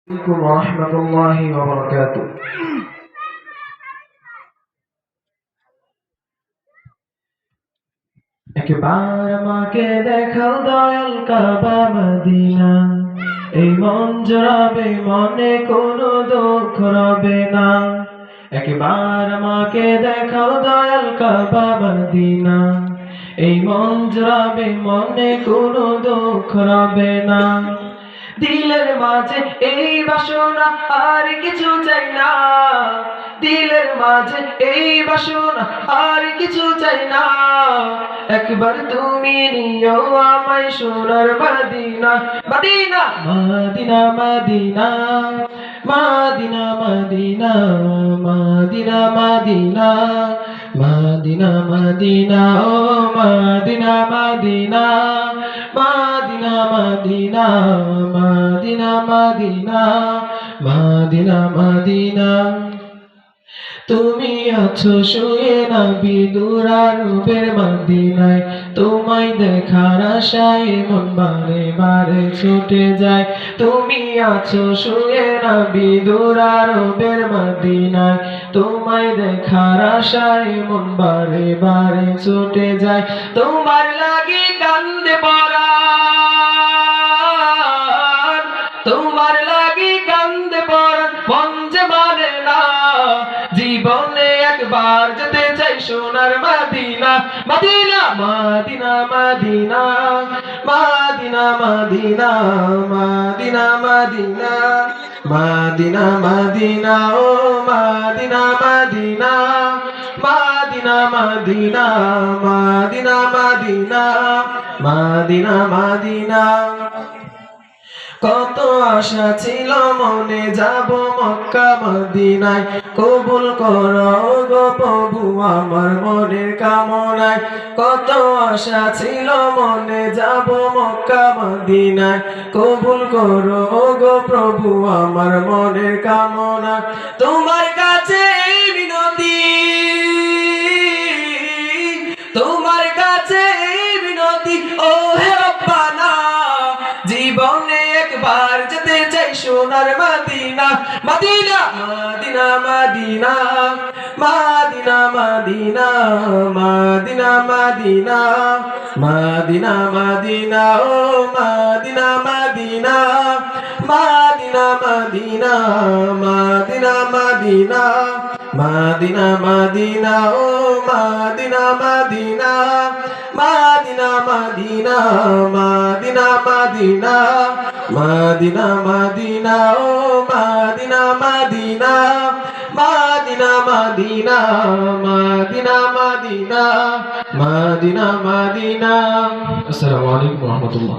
عليكم ورحمة الله وبركاته। একবার আমাকে দেখাও দয়াল কাবা মদিনা, এই মন জড়াবে মনে কোনো দুঃখ রবে না। একবার আমাকে দেখাও দয়াল কাবা মদিনা, এই মন জড়াবে মনে কোনো দুঃখ রবে না। দিলের মাঝে এই বাসনা আর কিছু চাই না, দিলের মাঝে এই বাসনা আর কিছু চাই না। একবার তুমি নিও আমায় সোনার Medina, Medina Medina Medina Medina Medina Medina Medina Medina Medina ও Medina Medina Medina Medina Medina Medina Medina Medina. তুমি আছো শুয়ে নবী দুরারবের মদিনায়, তোমায় দেখার আশায় মন বারে বারে ছুটে যায়। তুমি আছো শুয়ে নবী দুরারবের মদিনায়, তোমায় দেখার আশায় মন বারে বারে ছুটে যায়। তোমার লাগি কান্দে পরাণ, তোমার লাগি কান্দে পরাণ, মন যে মানে না। জীবনে একবার যেতে চাই সোনার Medina, Medina Medina Medina Medina Medina Medina Medina Medina Medina ও Medina Medina Medina Medina Medina Medina Medina Medina. কত আশা ছিল মনে যাব মক্কা মদিনায়, কবুল করো গো প্রভু আমার মনের কামনায়। কত আশা ছিল মনে যাব মক্কা মদিনায়, কবুল করো গো প্রভু আমার মনের কামনা। তোমার কাছে এই বিনতি, তোমার কাছে এই বিনতি ও হে রব্বানা। জীবনে একবার যেতে চাই সোনার Medina, Medina Medina Medina Medina Medina Medina Medina Medina Medina ও Medina Medina Medina Medina Medina Medina Medina Medina ও Medina Medina Medina Medina Medina Medina Medina Medina ও Medina Medina Medina Medina Medina Medina Medina Medina. আসসালামু আলাইকুম ওয়া রাহমাতুল্লাহ।